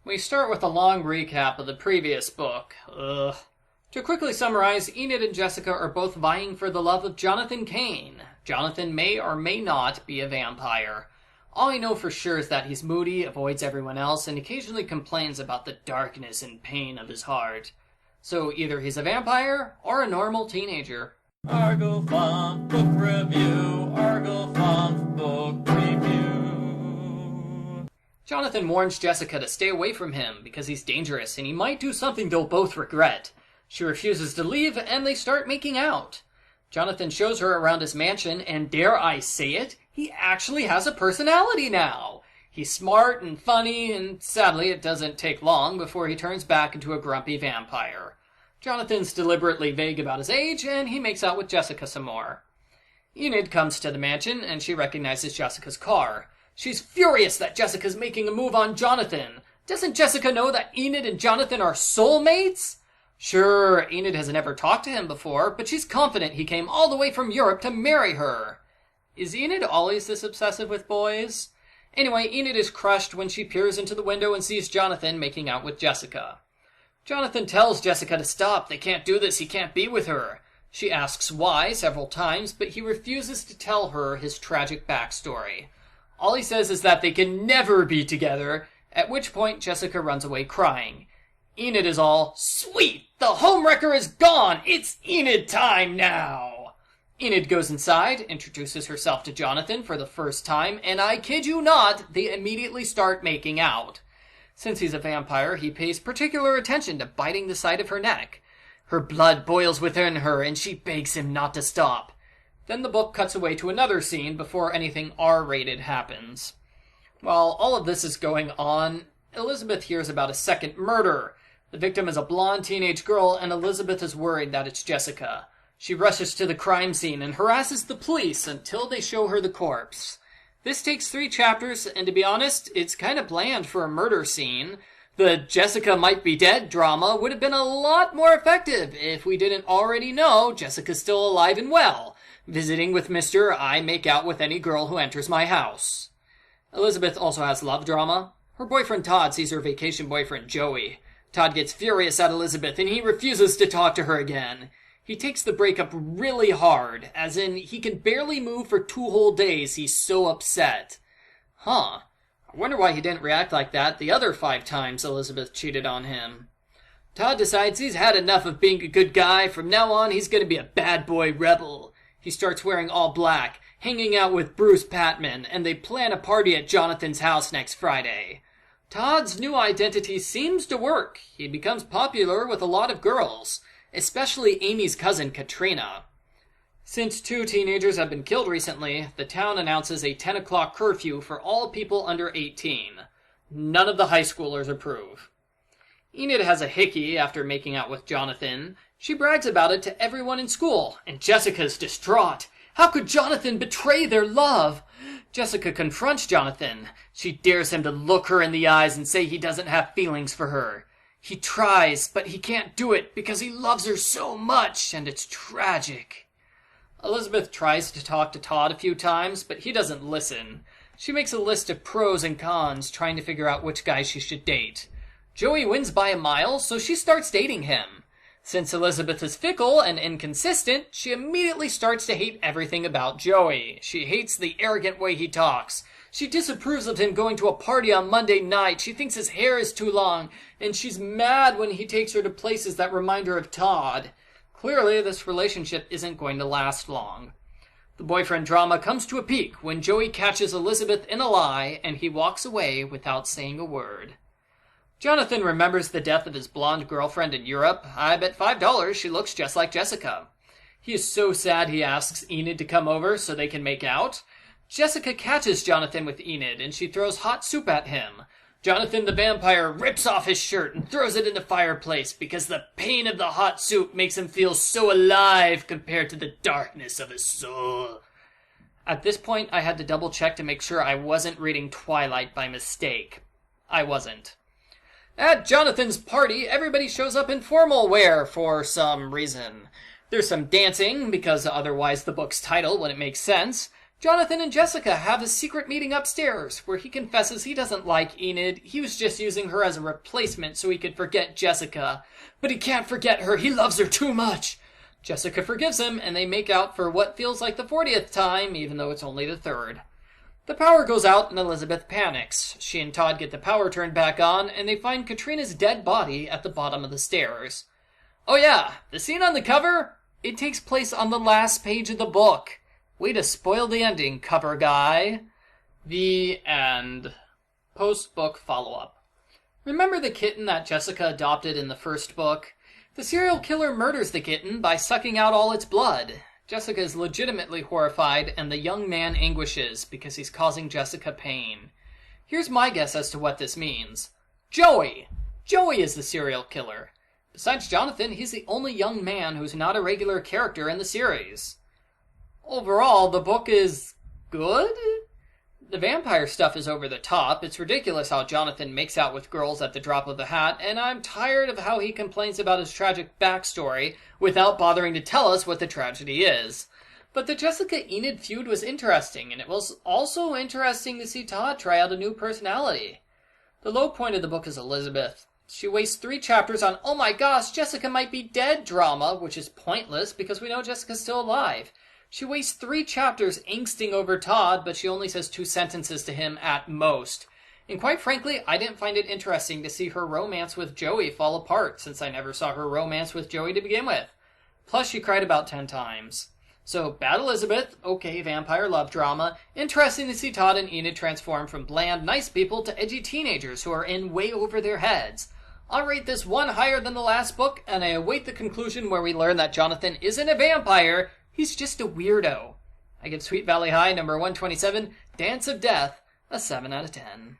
We start with a long recap of the previous book. To quickly summarize, Enid and Jessica are both vying for the love of Jonathan Kane. Jonathan may or may not be a vampire. All I know for sure is that he's moody, avoids everyone else, and occasionally complains about the darkness and pain of his heart. So either he's a vampire or a normal teenager. Argo Font Book Review. Argo Font Book Review. Jonathan warns Jessica to stay away from him because he's dangerous and he might do something they'll both regret. She refuses to leave and they start making out. Jonathan shows her around his mansion and, dare I say it, he actually has a personality now. He's smart and funny, and sadly it doesn't take long before he turns back into a grumpy vampire. Jonathan's deliberately vague about his age, and he makes out with Jessica some more. Enid comes to the mansion, and she recognizes Jessica's car. She's furious that Jessica's making a move on Jonathan. Doesn't Jessica know that Enid and Jonathan are soulmates? Sure, Enid has never talked to him before, but she's confident he came all the way from Europe to marry her. Is Enid always this obsessive with boys? Anyway, Enid is crushed when she peers into the window and sees Jonathan making out with Jessica. Jonathan tells Jessica to stop. They can't do this. He can't be with her. She asks why several times, but he refuses to tell her his tragic backstory. All he says is that they can never be together, at which point Jessica runs away crying. Enid is all, "Sweet! The homewrecker is gone! It's Enid time now!" Enid goes inside, introduces herself to Jonathan for the first time, and I kid you not, they immediately start making out. Since he's a vampire, he pays particular attention to biting the side of her neck. Her blood boils within her, and she begs him not to stop. Then the book cuts away to another scene before anything R-rated happens. While all of this is going on, Elizabeth hears about a second murder. The victim is a blonde teenage girl, and Elizabeth is worried that it's Jessica. She rushes to the crime scene and harasses the police until they show her the corpse. This takes 3 chapters, and to be honest, it's kind of bland for a murder scene. The Jessica might be dead drama would have been a lot more effective if we didn't already know Jessica's still alive and well, visiting with Mr. I make out with any girl who enters my house. Elizabeth also has love drama. Her boyfriend Todd sees her vacation boyfriend Joey. Todd gets furious at Elizabeth and he refuses to talk to her again. He takes the breakup really hard, as in he can barely move for 2 whole days, he's so upset. I wonder why he didn't react like that the other 5 times Elizabeth cheated on him. Todd decides he's had enough of being a good guy. From now on, he's gonna be a bad boy rebel. He starts wearing all black, hanging out with Bruce Patman, and they plan a party at Jonathan's house next Friday. Todd's new identity seems to work. He becomes popular with a lot of girls, especially Amy's cousin Katrina. Since 2 teenagers have been killed recently, the town announces a 10 o'clock curfew for all people under 18. None of the high schoolers approve. Enid has a hickey after making out with Jonathan. She brags about it to everyone in school, and Jessica's distraught. How could Jonathan betray their love? Jessica confronts Jonathan. She dares him to look her in the eyes and say he doesn't have feelings for her. He tries, but he can't do it because he loves her so much, and it's tragic. Elizabeth tries to talk to Todd a few times, but he doesn't listen. She makes a list of pros and cons, trying to figure out which guy she should date. Joey wins by a mile, so she starts dating him. Since Elizabeth is fickle and inconsistent, she immediately starts to hate everything about Joey. She hates the arrogant way he talks. She disapproves of him going to a party on Monday night. She thinks his hair is too long, and she's mad when he takes her to places that remind her of Todd. Clearly, this relationship isn't going to last long. The boyfriend drama comes to a peak when Joey catches Elizabeth in a lie, and he walks away without saying a word. Jonathan remembers the death of his blonde girlfriend in Europe. I bet $5 she looks just like Jessica. He is so sad he asks Enid to come over so they can make out. Jessica catches Jonathan with Enid, and she throws hot soup at him. Jonathan the vampire rips off his shirt and throws it in the fireplace because the pain of the hot soup makes him feel so alive compared to the darkness of his soul. At this point, I had to double check to make sure I wasn't reading Twilight by mistake. I wasn't. At Jonathan's party, everybody shows up in formal wear for some reason. There's some dancing, because otherwise the book's title wouldn't make sense. Jonathan and Jessica have a secret meeting upstairs, where he confesses he doesn't like Enid. He was just using her as a replacement so he could forget Jessica. But he can't forget her, he loves her too much. Jessica forgives him, and they make out for what feels like the 40th time, even though it's only the 3rd. The power goes out and Elizabeth panics. She and Todd get the power turned back on, and they find Katrina'S dead body at the bottom of the stairs. Oh yeah, the scene on the cover? It takes place on the last page of the book. Way to spoil the ending, cover guy. The end. Post-book follow-up. Remember the kitten that Jessica adopted in the first book? The serial killer murders the kitten by sucking out all its blood. Jessica is legitimately horrified, and the young man anguishes because he's causing Jessica pain. Here's my guess as to what this means. Joey! Joey is the serial killer. Besides Jonathan, he's the only young man who's not a regular character in the series. Overall, the book is good? The vampire stuff is over the top. It's ridiculous how Jonathan makes out with girls at the drop of a hat, and I'm tired of how he complains about his tragic backstory without bothering to tell us what the tragedy is. But the Jessica-Enid feud was interesting, and it was also interesting to see Todd try out a new personality. The low point of the book is Elizabeth. She wastes 3 chapters on, oh my gosh, Jessica might be dead drama, which is pointless because we know Jessica's still alive. She wastes 3 chapters angsting over Todd, but she only says 2 sentences to him at most. And quite frankly, I didn't find it interesting to see her romance with Joey fall apart, since I never saw her romance with Joey to begin with. Plus, she cried about 10 times. So, bad Elizabeth, okay vampire love drama, interesting to see Todd and Enid transform from bland, nice people to edgy teenagers who are in way over their heads. I'll rate this one higher than the last book, and I await the conclusion where we learn that Jonathan isn't a vampire. He's just a weirdo. I give Sweet Valley High, number 127, Dance of Death, a 7 out of 10.